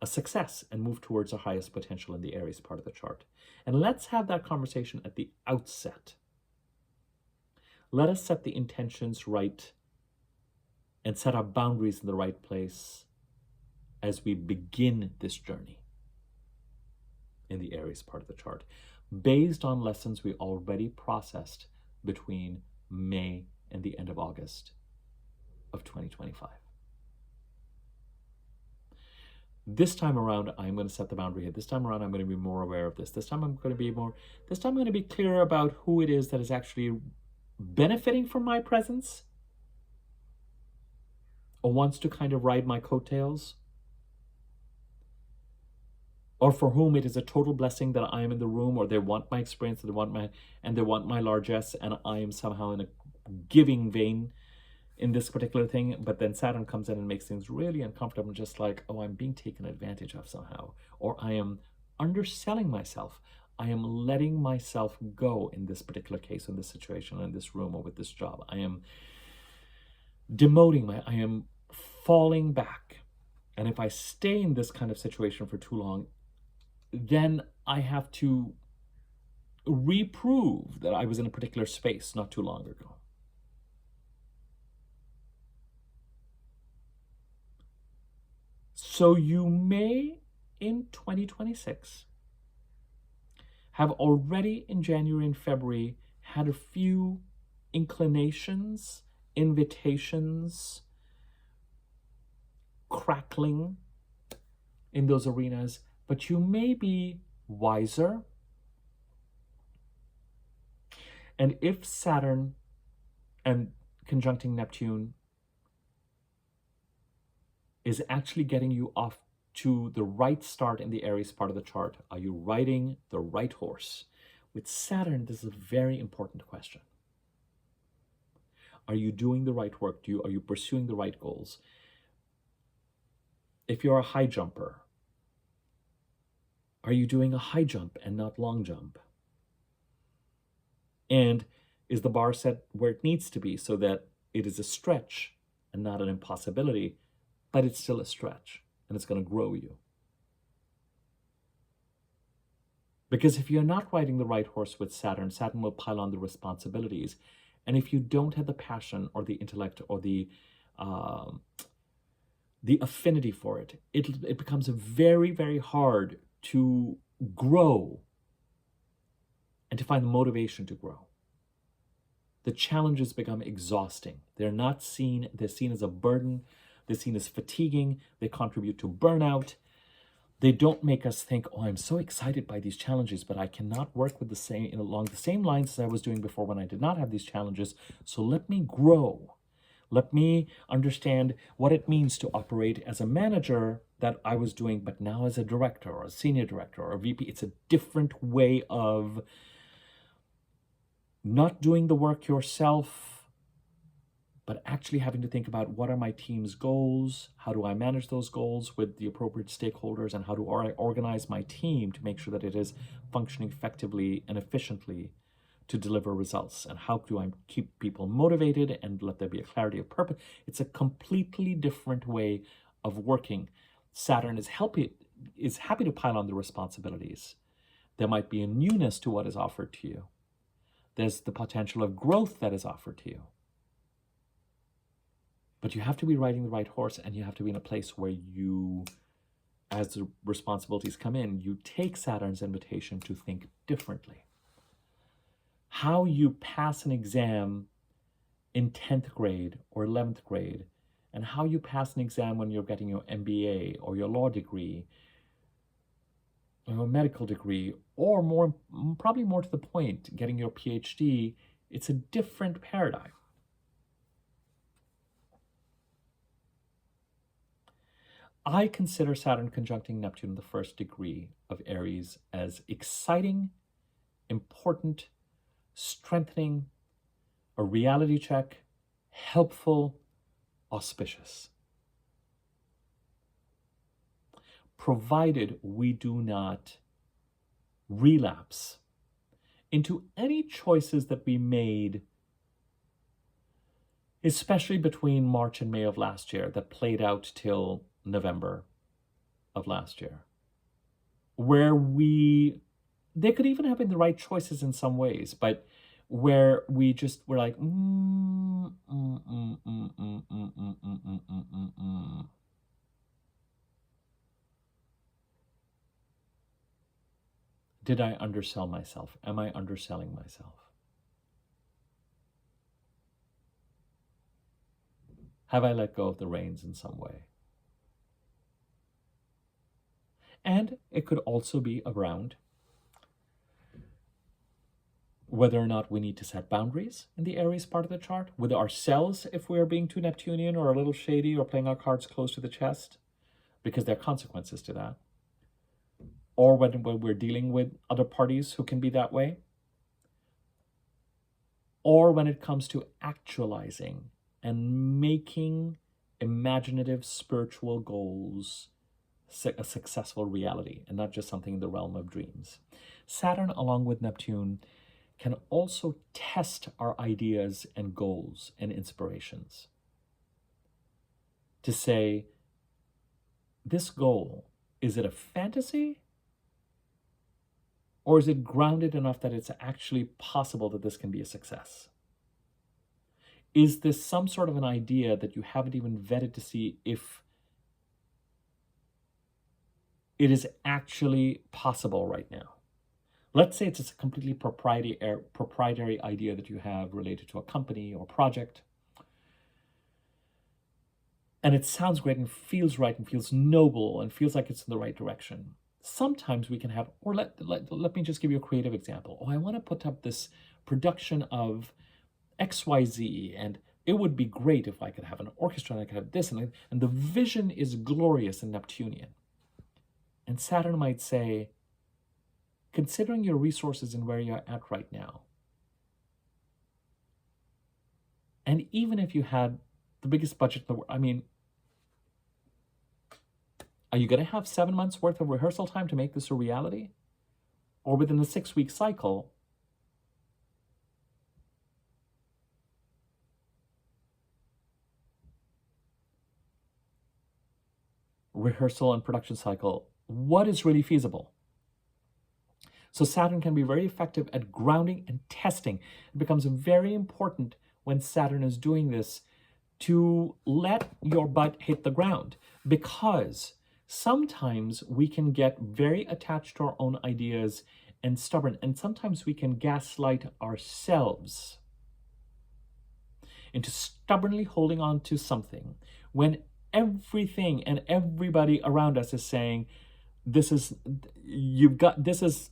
a success and move towards our highest potential in the Aries part of the chart. And let's have that conversation at the outset. Let us set the intentions right and set our boundaries in the right place as we begin this journey. in the Aries part of the chart, based on lessons we already processed between May and the end of August of 2025. This time around, I'm going to set the boundary here. This time around, I'm going to be more aware of this. This time I'm going to be clear about who it is that is actually benefiting from my presence or wants to kind of ride my coattails, or for whom it is a total blessing that I am in the room, or they want my experience, they want my largesse, and I am somehow in a giving vein in this particular thing. But then Saturn comes in and makes things really uncomfortable, just like, oh, I'm being taken advantage of somehow, or I am underselling myself. I am letting myself go in this particular case, in this situation, in this room, or with this job. I am demoting I am falling back. And if I stay in this kind of situation for too long, then I have to reprove that I was in a particular space not too long ago. So you may, in 2026, have already in January and February had a few inclinations, invitations, crackling in those arenas, but you may be wiser. And if Saturn and conjuncting Neptune is actually getting you off to the right start in the Aries part of the chart, are you riding the right horse? With Saturn, this is a very important question. Are you doing the right work? Are you pursuing the right goals? If you're a high jumper, are you doing a high jump and not long jump? And is the bar set where it needs to be so that it is a stretch and not an impossibility, but it's still a stretch and it's going to grow you? Because if you're not riding the right horse with Saturn, Saturn will pile on the responsibilities. And if you don't have the passion or the intellect or the affinity for it, it becomes very, very hard to grow and to find the motivation to grow. The challenges become exhausting. They're seen as a burden. They're seen as fatiguing. They contribute to burnout. They don't make us think, oh, I'm so excited by these challenges, but I cannot work with along the same lines as I was doing before when I did not have these challenges. So let me grow. Let me understand what it means to operate as a manager that I was doing, but now as a director or a senior director or a VP. It's a different way of not doing the work yourself, but actually having to think about what are my team's goals, how do I manage those goals with the appropriate stakeholders, and how do I organize my team to make sure that it is functioning effectively and efficiently to deliver results, and how do I keep people motivated and let there be a clarity of purpose. It's a completely different way of working. Saturn is happy to pile on the responsibilities. There might be a newness to what is offered to you. There's the potential of growth that is offered to you. But you have to be riding the right horse, and you have to be in a place where you, as the responsibilities come in, you take Saturn's invitation to think differently. How you pass an exam in 10th grade or 11th grade, and how you pass an exam when you're getting your MBA or your law degree or your medical degree, or probably more to the point, getting your PhD, it's a different paradigm. I consider Saturn conjuncting Neptune in the first degree of Aries as exciting, important, strengthening, a reality check, helpful, auspicious. Provided we do not relapse into any choices that we made, especially between March and May of last year, that played out till November of last year, where they could even have been the right choices in some ways, but where we just were like, Did I undersell myself? Am I underselling myself? Have I let go of the reins in some way? And it could also be around whether or not we need to set boundaries in the Aries part of the chart with ourselves if we are being too Neptunian or a little shady or playing our cards close to the chest, because there are consequences to that. Or when we're dealing with other parties who can be that way. Or when it comes to actualizing and making imaginative spiritual goals a successful reality and not just something in the realm of dreams. Saturn, along with Neptune, can also test our ideas and goals and inspirations. To say, this goal, is it a fantasy? Or is it grounded enough that it's actually possible that this can be a success? Is this some sort of an idea that you haven't even vetted to see if it is actually possible right now? Let's say it's a completely proprietary idea that you have related to a company or project. And it sounds great and feels right and feels noble and feels like it's in the right direction. Sometimes we can have, or let me just give you a creative example. Oh, I want to put up this production of XYZ, and it would be great if I could have an orchestra and I could have this, and the vision is glorious and Neptunian. And Saturn might say, considering your resources and where you're at right now, and even if you had the biggest budget in the world, I mean, are you going to have 7 months worth of rehearsal time to make this a reality? Or within a 6-week cycle, rehearsal and production cycle, what is really feasible? So Saturn can be very effective at grounding and testing. It becomes very important when Saturn is doing this to let your butt hit the ground, because sometimes we can get very attached to our own ideas and stubborn, and sometimes we can gaslight ourselves into stubbornly holding on to something when everything and everybody around us is saying, this is, you've got, this is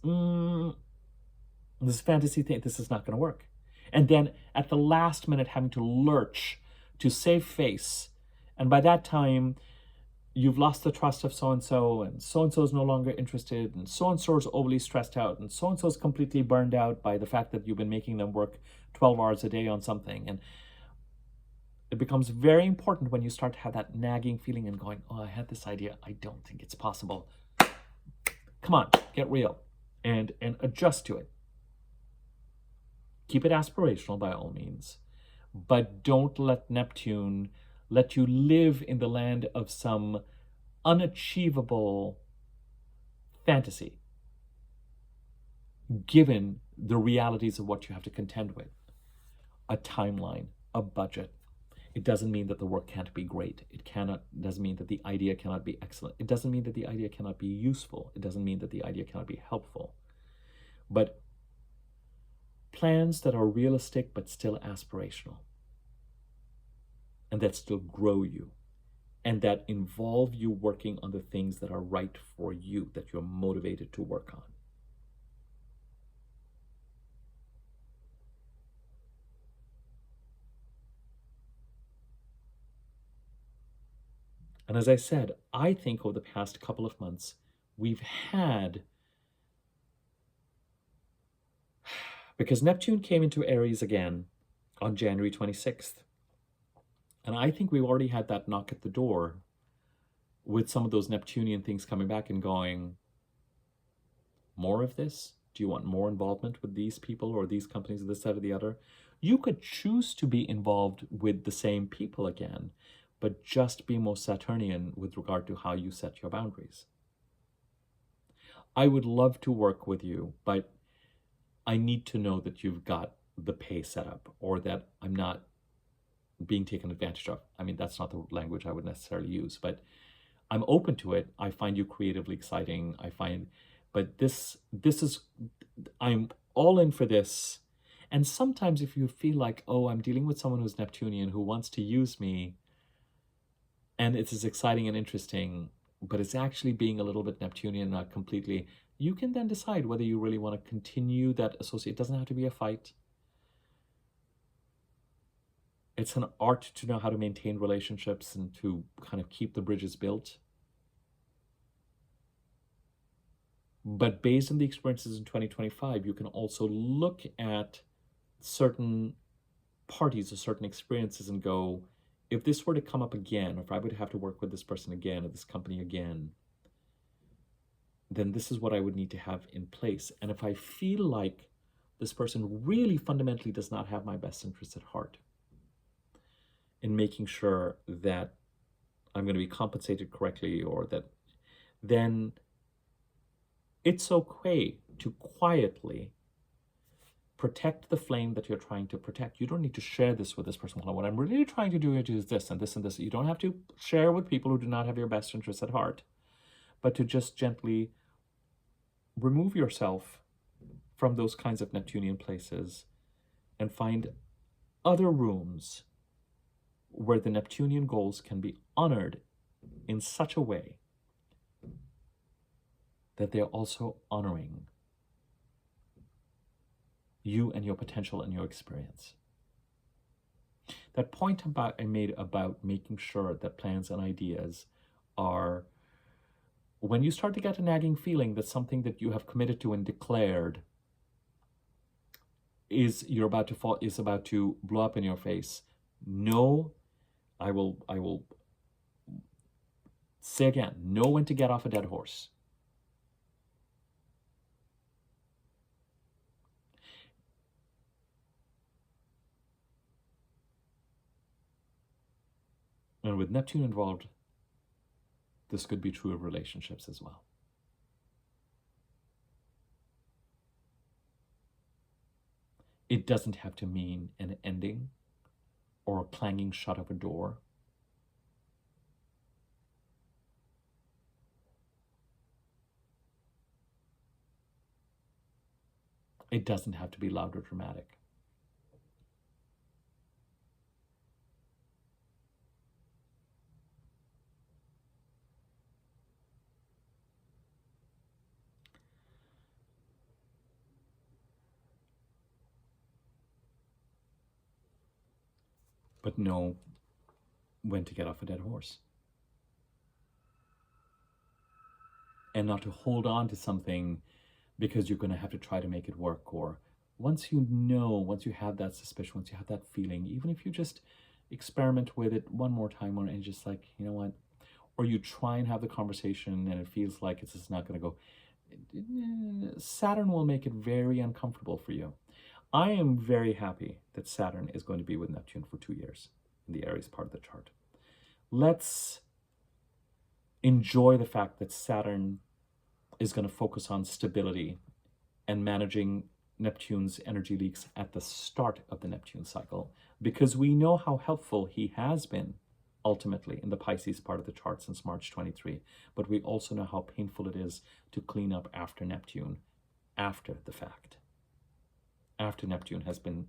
fantasy thing, this is not going to work. And then at the last minute having to lurch to save face, and by that time you've lost the trust of so-and-so, and so-and-so is no longer interested, and so-and-so is overly stressed out, and so-and-so is completely burned out by the fact that you've been making them work 12 hours a day on something. And it becomes very important when you start to have that nagging feeling and going, oh, I had this idea, I don't think it's possible. Come on, get real and adjust to it. Keep it aspirational by all means, but don't let Neptune let you live in the land of some unachievable fantasy, given the realities of what you have to contend with. A timeline, a budget. It doesn't mean that the work can't be great. Doesn't mean that the idea cannot be excellent. It doesn't mean that the idea cannot be useful. It doesn't mean that the idea cannot be helpful. But plans that are realistic but still aspirational, and that still grow you, and that involve you working on the things that are right for you, that you're motivated to work on. And as I said, I think over the past couple of months, we've had, because Neptune came into Aries again on January 26th. And I think we've already had that knock at the door with some of those Neptunian things coming back and going, more of this? Do you want more involvement with these people or these companies, this, that, or the other? You could choose to be involved with the same people again, but just be more Saturnian with regard to how you set your boundaries. I would love to work with you, but I need to know that you've got the pay set up, or that I'm not being taken advantage of. I mean, that's not the language I would necessarily use, but I'm open to it. I find you creatively exciting. I find But this is, I'm all in for this. And sometimes if you feel like, oh, I'm dealing with someone who's Neptunian who wants to use me, and it's as exciting and interesting, but it's actually being a little bit Neptunian, not completely, you can then decide whether you really want to continue that associate. It doesn't have to be a fight. It's an art to know how to maintain relationships and to kind of keep the bridges built. But based on the experiences in 2025, you can also look at certain parties or certain experiences and go, if this were to come up again, or if I would have to work with this person again or this company again, then this is what I would need to have in place. And if I feel like this person really fundamentally does not have my best interests at heart, in making sure that I'm going to be compensated correctly, or that, then it's okay to quietly protect the flame that you're trying to protect. You don't need to share this with this person. Well, what I'm really trying to do is this and this and this. You don't have to share with people who do not have your best interests at heart, but to just gently remove yourself from those kinds of Neptunian places and find other rooms where the Neptunian goals can be honored in such a way that they're also honoring you and your potential and your experience. That point I made about making sure that plans and ideas are, when you start to get a nagging feeling that something that you have committed to and declared is about to blow up in your face, no, I will say again, know when to get off a dead horse. And with Neptune involved, this could be true of relationships as well. It doesn't have to mean an ending or a clanging shut of a door. It doesn't have to be loud or dramatic. But know when to get off a dead horse. And not to hold on to something because you're going to have to try to make it work. Or once you know, once you have that suspicion, once you have that feeling, even if you just experiment with it one more time, and just like, you know what, or you try and have the conversation and it feels like it's just not going to go, Saturn will make it very uncomfortable for you. I am very happy that Saturn is going to be with Neptune for 2 years in the Aries part of the chart. Let's enjoy the fact that Saturn is going to focus on stability and managing Neptune's energy leaks at the start of the Neptune cycle, because we know how helpful he has been ultimately in the Pisces part of the chart since March 23. But we also know how painful it is to clean up after Neptune, after the fact. After Neptune has been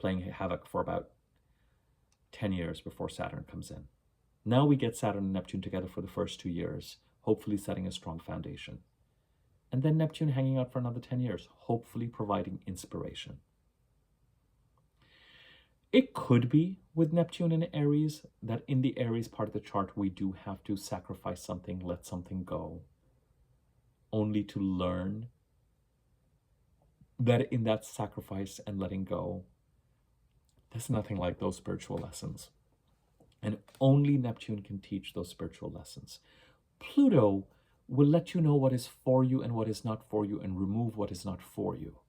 playing havoc for about 10 years before Saturn comes in. Now we get Saturn and Neptune together for the first 2 years, hopefully setting a strong foundation. And then Neptune hanging out for another 10 years, hopefully providing inspiration. It could be with Neptune in Aries that in the Aries part of the chart, we do have to sacrifice something, let something go, only to learn that in that sacrifice and letting go, there's nothing like those spiritual lessons. And only Neptune can teach those spiritual lessons. Pluto will let you know what is for you and what is not for you, and remove what is not for you.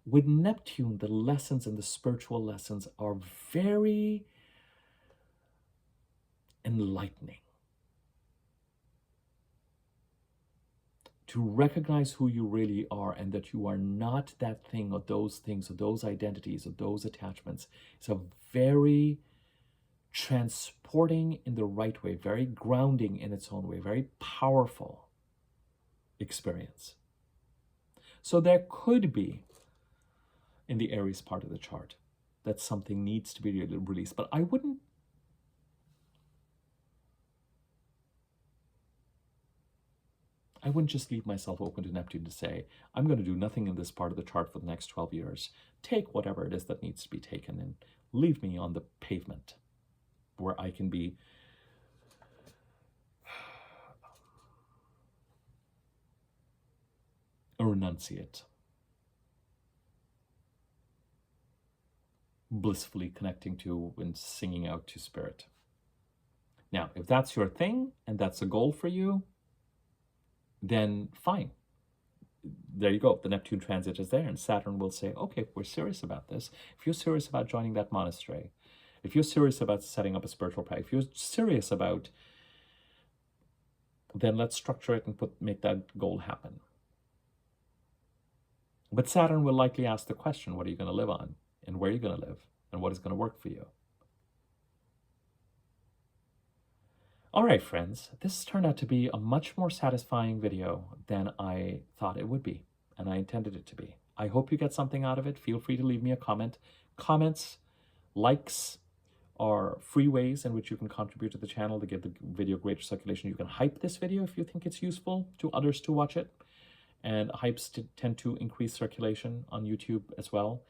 With Neptune, the lessons and the spiritual lessons are very enlightening. To recognize who you really are and that you are not that thing or those things or those identities or those attachments is a very transporting in the right way, very grounding in its own way, very powerful experience. So there could be, in the Aries part of the chart, that something needs to be released. But I wouldn't just leave myself open to Neptune to say, I'm going to do nothing in this part of the chart for the next 12 years. Take whatever it is that needs to be taken and leave me on the pavement where I can be a renunciate, blissfully connecting to and singing out to spirit. Now, if that's your thing and that's a goal for you, then fine. There you go. The Neptune transit is there, and Saturn will say, okay, we're serious about this. If you're serious about joining that monastery, if you're serious about setting up a spiritual practice, if you're serious about, then let's structure it and make that goal happen. But Saturn will likely ask the question, what are you going to live on? And where are you going to live? And what is going to work for you? All right, friends, this turned out to be a much more satisfying video than I thought it would be, and I intended it to be. I hope you get something out of it. Feel free to leave me a comment. Comments, likes are free ways in which you can contribute to the channel to give the video greater circulation. You can hype this video if you think it's useful to others to watch it. And hypes tend to increase circulation on YouTube as well.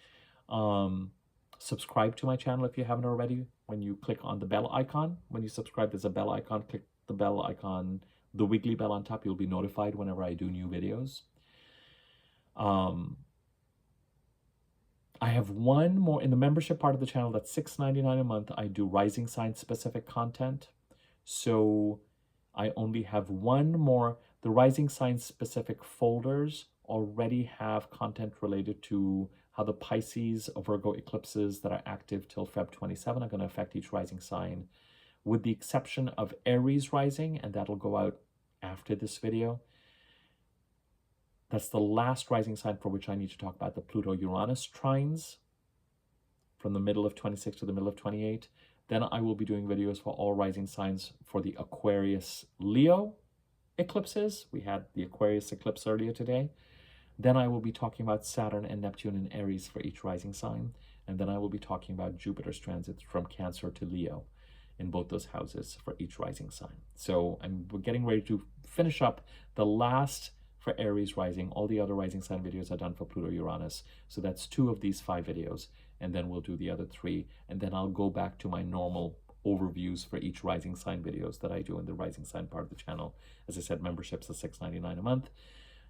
Subscribe to my channel if you haven't already. When you click on the bell icon, when you subscribe, there's a bell icon. Click the bell icon, the wiggly bell on top. You'll be notified whenever I do new videos. I have one more in the membership part of the channel. That's $6.99 a month. I do rising sign specific content. So I only have one more. The rising sign specific folders already have content related to how the Pisces Virgo eclipses that are active till Feb 27 are going to affect each rising sign, with the exception of Aries rising, and that'll go out after this video. That's the last rising sign for which I need to talk about the Pluto-Uranus trines from the middle of 26 to the middle of 28. Then I will be doing videos for all rising signs for the Aquarius-Leo eclipses. We had the Aquarius eclipse earlier today. Then I will be talking about Saturn and Neptune and Aries for each rising sign. And then I will be talking about Jupiter's transit from Cancer to Leo in both those houses for each rising sign. So we're getting ready to finish up the last for Aries rising. All the other rising sign videos are done for Pluto-Uranus. So that's 2 of these 5 videos. And then we'll do the other 3. And then I'll go back to my normal overviews for each rising sign videos that I do in the rising sign part of the channel. As I said, memberships are $6.99 a month.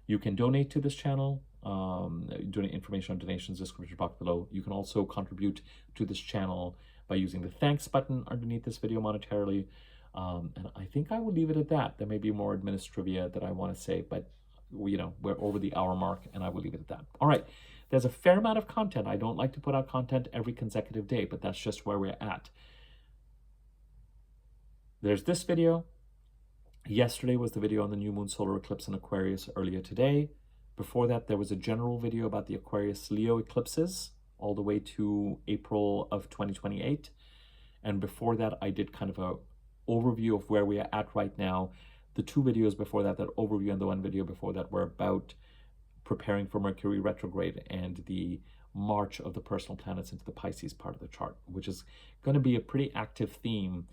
You can donate to this channel. Donate information on donations, description box below. You can also contribute to this channel by using the thanks button underneath this video monetarily. And I think I will leave it at that. There may be more administrivia that I want to say, but you know, we're over the hour mark and I will leave it at that. All right. There's a fair amount of content. I don't like to put out content every consecutive day, but that's just where we're at. There's this video. Yesterday was the video on the new moon solar eclipse in Aquarius earlier today. Before that, there was a general video about the Aquarius Leo eclipses all the way to April of 2028. And before that, I did kind of a overview of where we are at right now. The 2 videos before that, that overview, and the 1 video before that were about preparing for Mercury retrograde and the march of the personal planets into the Pisces part of the chart, which is going to be a pretty active theme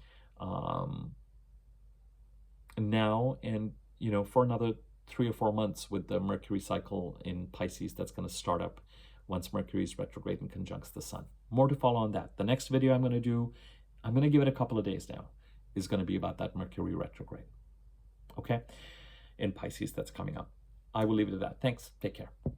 now and, you know, for another 3 or 4 months with the Mercury cycle in Pisces that's going to start up once Mercury is retrograde and conjuncts the sun. More to follow on that. The next video I'm going to do, I'm going to give it a couple of days now, is going to be about that Mercury retrograde. Okay? In Pisces that's coming up. I will leave it at that. Thanks. Take care.